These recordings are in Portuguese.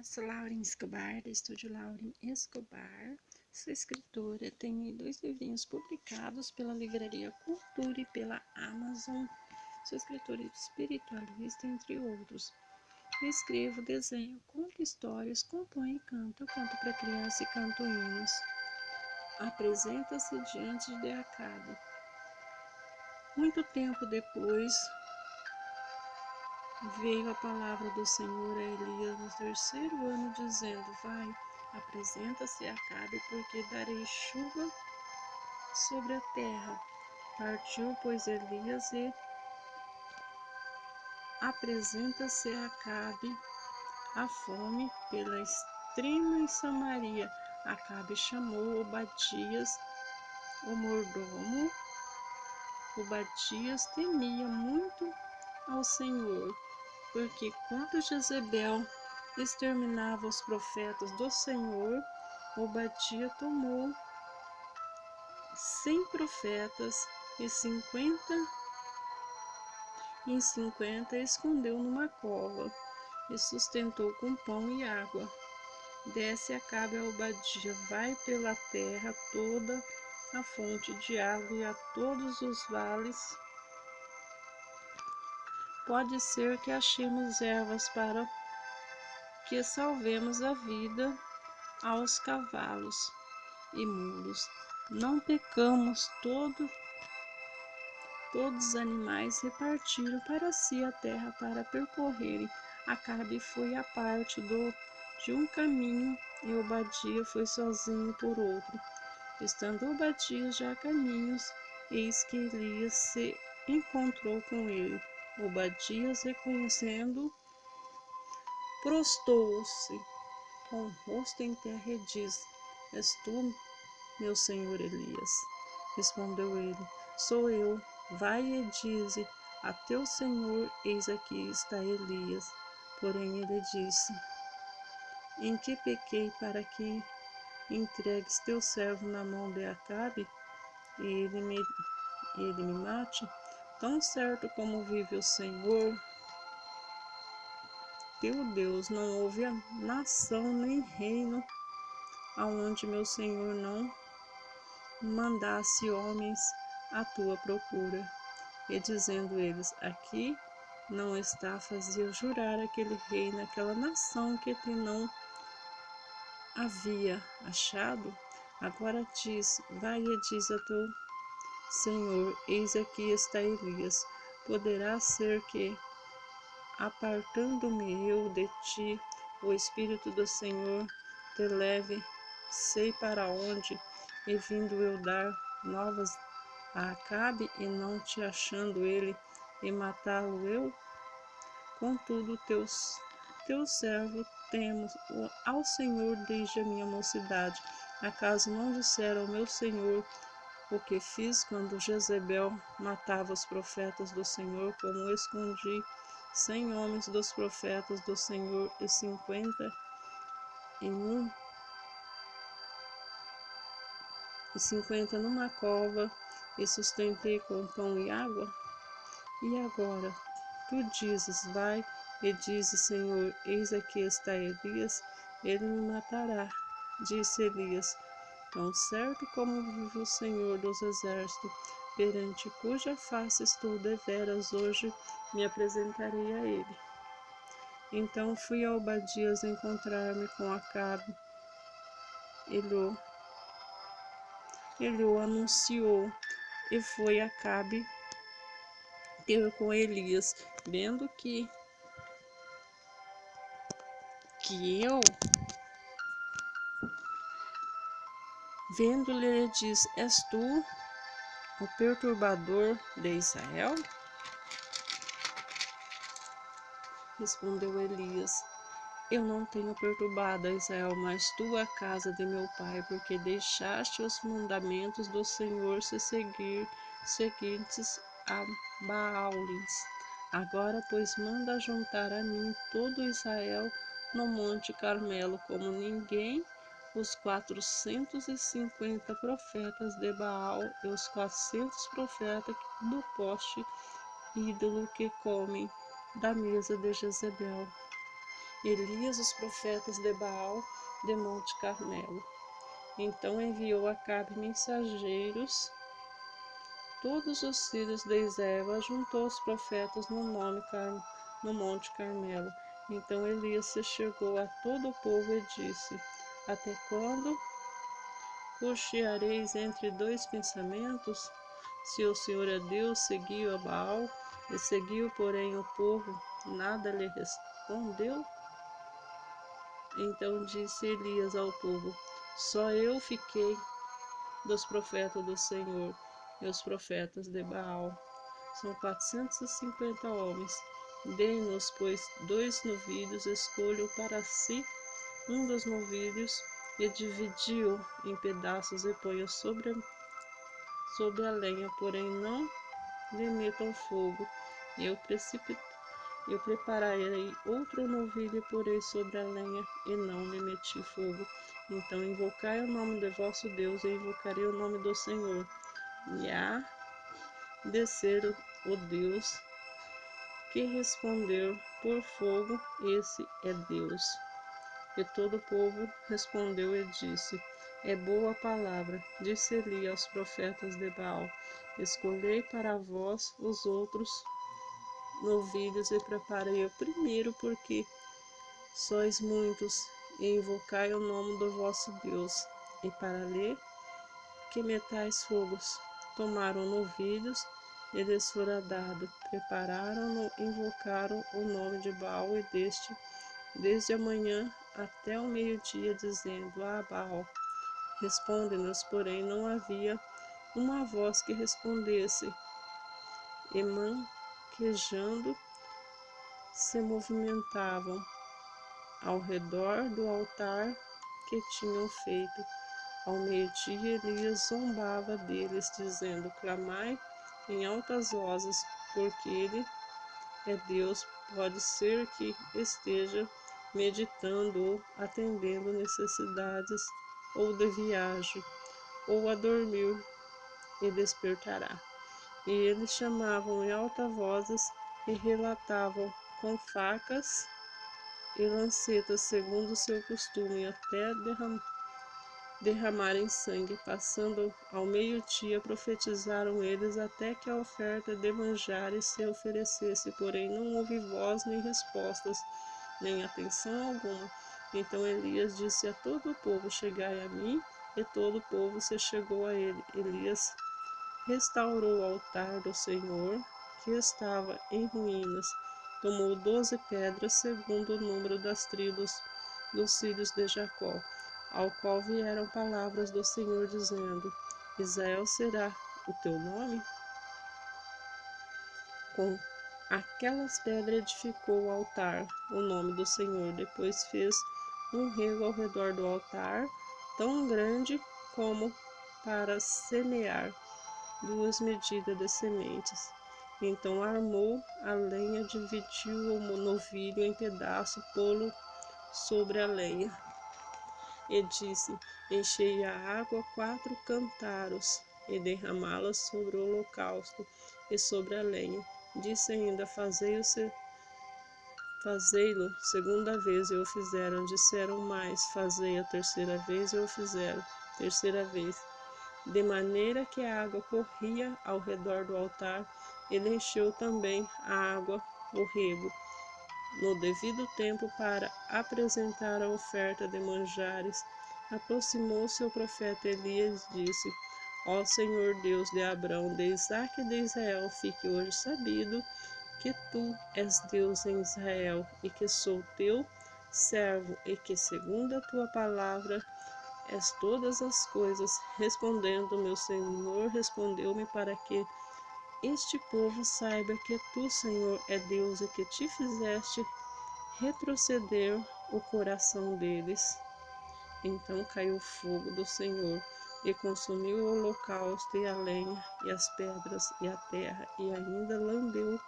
Sou Lauren Escobar, do estúdio Lauren Escobar. Sou escritora, tenho 2 livrinhos publicados pela Livraria Cultura e pela Amazon. Sou escritora espiritualista, entre outros. Eu escrevo, desenho, conto histórias, componho e canto. Eu canto para criança e canto hinos. Apresenta-se diante de Acabe. Muito tempo depois, veio a palavra do Senhor a Elias no 3º ano, dizendo: Vai, apresenta-se a Acabe, porque darei chuva sobre a terra. Partiu, pois, Elias e apresenta-se a Acabe a fome pela extrema em Samaria. Acabe chamou Obadias, o mordomo. Obadias temia muito ao Senhor, porque quando Jezebel exterminava os profetas do Senhor, Obadias tomou 100 profetas e 50 escondeu numa cova e sustentou com pão e água. Desce Acabe a Obadias, vai pela terra toda a fonte de água e a todos os vales. Pode ser que achemos ervas para que salvemos a vida aos cavalos e mulos. Não pecamos, todos os animais repartiram para si a terra para percorrerem. Acabe foi à parte de um caminho e Obadias foi sozinho por outro. Estando Obadias já a caminhos, eis que Elias se encontrou com ele. Obadias, reconhecendo, prostou-se com o rosto em terra e disse: És tu, meu senhor Elias? Respondeu ele: Sou eu. Vai e dize a teu senhor: Eis aqui está Elias. Porém ele disse: Em que pequei para que entregues teu servo na mão de Acabe e ele me mate? Tão certo como vive o Senhor teu Deus, não houve nação nem reino aonde meu Senhor não mandasse homens à tua procura. E dizendo eles: Aqui não está, fazia jurar aquele rei naquela nação que te não havia achado. Agora diz: Vai e diz a teu Senhor: Eis aqui está Elias. Poderá ser que, apartando-me eu de ti, o Espírito do Senhor te leve, sei para onde, e vindo eu dar novas a Acabe, e não te achando ele, e matá-lo eu? Contudo, teu servo temo ao Senhor desde a minha mocidade. Acaso não disseram ao meu Senhor o que fiz quando Jezebel matava os profetas do Senhor, como escondi 100 homens dos profetas do Senhor e 50 numa cova, e sustentei com pão e água? E agora tu dizes: Vai e dizes: Senhor, eis aqui está Elias, ele me matará. Disse Elias: Tão certo como vive o Senhor dos exércitos, perante cuja face estou deveras, hoje me apresentarei a ele. Então fui a Obadias encontrar-me com Acabe. Ele o anunciou, e foi Acabe ter com Elias, vendo que eu, vendo-lhe, ele diz: És tu o perturbador de Israel? Respondeu Elias: Eu não tenho perturbado a Israel, mas tu a casa de meu pai, porque deixaste os mandamentos do Senhor seguintes a Baalins. Agora, pois, manda juntar a mim todo Israel no monte Carmelo, como ninguém, os 450 profetas de Baal e os 400 profetas do poste ídolo que comem da mesa de Jezebel. Elias os profetas de Baal de Monte Carmelo. Então enviou Acabe mensageiros. Todos os filhos de Israel ajuntou os profetas no Monte Carmelo. Então Elias se chegou a todo o povo e disse: Até quando cocheareis entre dois pensamentos? Se o Senhor é Deus, seguiu a Baal, e seguiu, porém, o povo, nada lhe respondeu. Então disse Elias ao povo: Só eu fiquei dos profetas do Senhor, e os profetas de Baal são 450 homens. Dê-nos, pois, 2 novilhos, escolham para si um dos novilhos, e dividi-o em pedaços e ponha sobre a lenha, porém não lhe metam fogo. Eu prepararei outro novilho e porei sobre a lenha, e não lhe meti fogo. Então invocai o nome de vosso Deus, e invocarei o nome do Senhor. E há de ser o Deus que respondeu por fogo, esse é Deus. E todo o povo respondeu e disse: É boa a palavra. Disse Eli aos profetas de Baal: Escolhei para vós os outros novilhos e preparei o primeiro, porque sois muitos, e invocai o nome do vosso Deus. E para lhe que metais fogos, tomaram novilhos, e lhes fora dado, prepararam-no, invocaram o nome de Baal, e desde a manhã até o meio-dia, dizendo: Baal, responde-nos. Porém não havia uma voz que respondesse, e manquejando se movimentavam ao redor do altar que tinham feito. Ao meio-dia Elias zombava deles, dizendo: Clamai em altas vozes, porque ele é Deus. Pode ser que esteja meditando ou atendendo necessidades, ou de viagem, ou a dormir, e despertará. E eles chamavam em alta vozes e relatavam com facas e lancetas, segundo o seu costume, até derramarem sangue. Passando ao meio-dia, profetizaram eles até que a oferta de manjares se oferecesse, porém não houve voz nem respostas, nem atenção alguma. Então Elias disse a todo o povo: Chegai a mim. E todo o povo se chegou a ele. Elias restaurou o altar do Senhor, que estava em ruínas. Tomou 12 pedras, segundo o número das tribos dos filhos de Jacó, ao qual vieram palavras do Senhor, dizendo: Israel será o teu nome? Com aquelas pedras edificou o altar, o nome do Senhor. Depois fez um rego ao redor do altar, tão grande como para semear 2 medidas de sementes. Então armou a lenha, dividiu o novilho em pedaços, pô-lo sobre a lenha, e disse: Enchei a água 4 cântaros, e derramá-la sobre o holocausto e sobre a lenha. Disse ainda: Fazei-lo segunda vez, e o fizeram. Disseram mais: Fazei a terceira vez, e o fizeram. Terceira vez. De maneira que a água corria ao redor do altar, ele encheu também a água o rego, no devido tempo, para apresentar a oferta de manjares. Aproximou-se o profeta Elias e disse: Ó Senhor Deus de Abraão, de Isaque e de Israel, fique hoje sabido que tu és Deus em Israel, e que sou teu servo, e que segundo a tua palavra és todas as coisas. Respondendo meu Senhor, respondeu-me para que este povo saiba que tu, Senhor, é Deus, e que te fizeste retroceder o coração deles. Então caiu fogo do Senhor e consumiu o holocausto e a lenha e as pedras e a terra, e ainda lambeu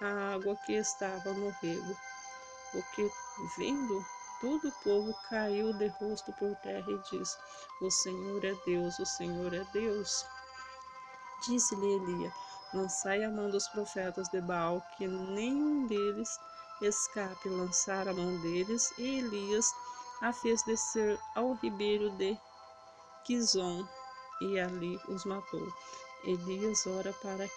a água que estava no rego. O que, vendo todo o povo, caiu de rosto por terra e disse: O Senhor é Deus, o Senhor é Deus. Disse-lhe Elias: Lançai a mão dos profetas de Baal, que nenhum deles escape lançar a mão deles, e Elias a fez descer ao ribeiro de Quizon, e ali os matou. Elias ora para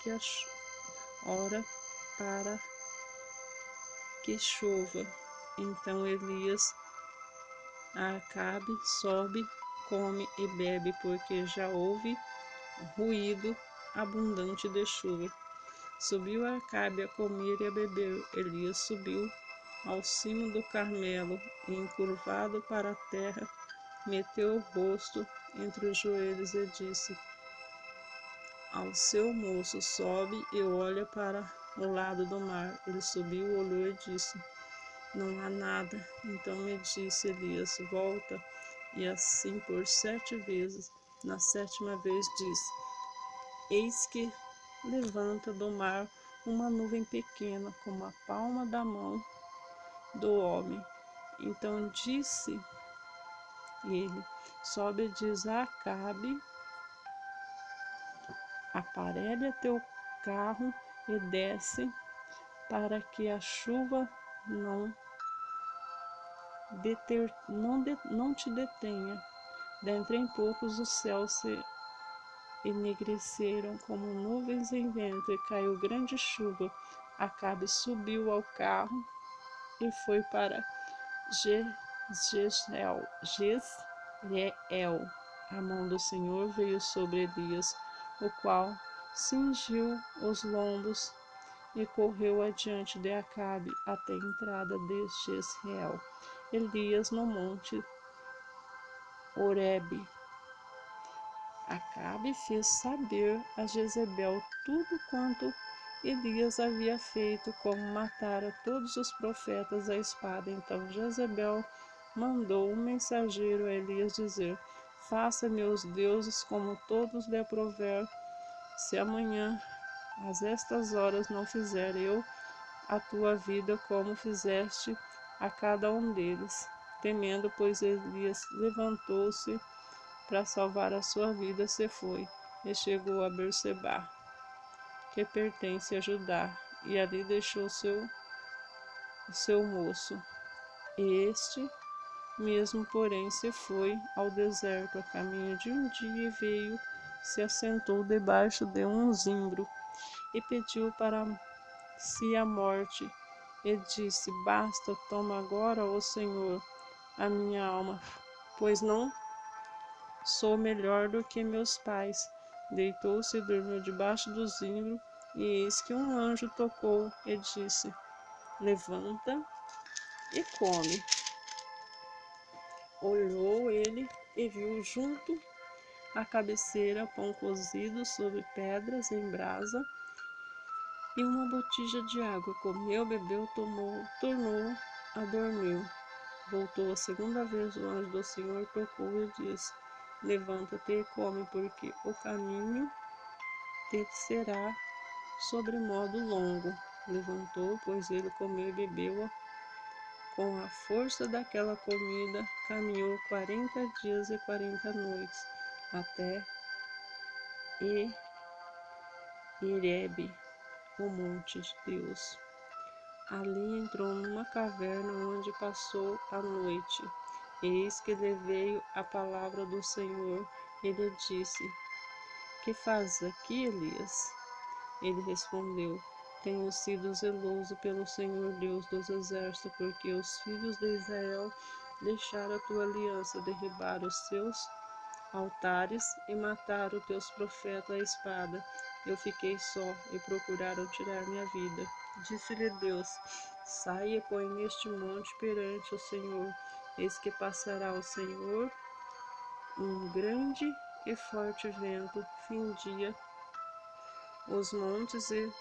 que chova. Então Elias a Acabe sobe, come e bebe, porque já houve ruído abundante de chuva. Subiu Acabe a comer e a beber. Elias subiu ao cimo do Carmelo e, encurvado para a terra, meteu o rosto entre os joelhos e disse ao seu moço: sobe e olha para o lado do mar. Ele subiu, olhou e disse: não há nada. Então me disse Elias: volta. E assim por 7 vezes. Na 7ª vez disse: eis que levanta do mar uma nuvem pequena, como a palma da mão do homem. Então disse ele: sobe e diz a Acabe: aparelha teu carro e desce, para que a chuva não te detenha. Dentro em poucos os céus se enegreceram como nuvens em vento, e caiu grande chuva. Acabe subiu ao carro e foi para Jezreel. A mão do Senhor veio sobre Elias, o qual cingiu os lombos e correu adiante de Acabe até a entrada de Jezreel. Elias no monte Horebe. Acabe fez saber a Jezebel tudo quanto Elias havia feito, como matara todos os profetas à espada. Então Jezebel mandou um mensageiro a Elias dizer: faça-me os deuses como todos lhe aprover, se amanhã às estas horas não fizer eu a tua vida como fizeste a cada um deles. Temendo, pois, Elias levantou-se para salvar a sua vida, se foi e chegou a Berseba, que pertence a Judá, e ali deixou o seu moço. Este mesmo, porém, se foi ao deserto a caminho de um dia, e veio, se assentou debaixo de um zimbro e pediu para si a morte, e disse: basta, toma agora, ó Senhor, a minha alma, pois não sou melhor do que meus pais. Deitou-se e dormiu debaixo do zimbro, e eis que um anjo tocou e disse: levanta e come. Olhou ele e viu junto à cabeceira pão cozido sobre pedras em brasa e uma botija de água. Comeu, bebeu, tornou a dormir. Voltou a 2ª vez, o anjo do Senhor tocou e disse: levanta-te e come, porque o caminho te será sobremodo longo. Levantou, pois ele comeu e bebeu. Com a força daquela comida, caminhou 40 dias e 40 noites, até Horebe, o monte de Deus. Ali entrou numa caverna, onde passou a noite. Eis que lhe veio a palavra do Senhor, e lhe disse: que fazes aqui, Elias? Ele respondeu: tenho sido zeloso pelo Senhor Deus dos exércitos, porque os filhos de Israel deixaram a tua aliança, derribaram os seus altares e mataram os teus profetas à espada. Eu fiquei só e procuraram tirar minha vida. Disse-lhe Deus: sai e põe neste monte perante o Senhor. Eis que passará o Senhor um grande e forte vento, findia os montes e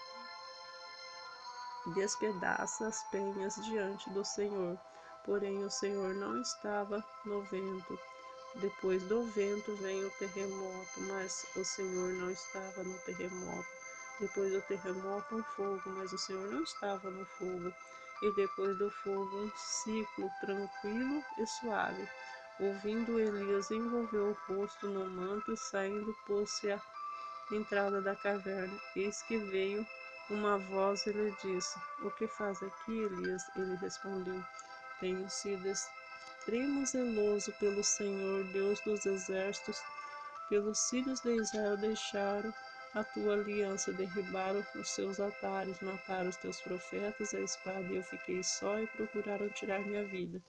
despedaça as penhas diante do Senhor. Porém o Senhor não estava no vento. Depois do vento vem o terremoto, mas o Senhor não estava no terremoto. Depois do terremoto um fogo, mas o Senhor não estava no fogo. E depois do fogo um ciclo tranquilo e suave. Ouvindo, Elias envolveu o rosto no manto e, saindo, pôs-se à entrada da caverna. Eis que veio uma voz e lhe disse: O que faz aqui, Elias? Ele respondeu: Tenho sido extremo zeloso pelo Senhor, Deus dos exércitos. Pelos filhos de Israel deixaram a tua aliança, derribaram os seus altares, mataram os teus profetas à espada, e eu fiquei só e procuraram tirar minha vida.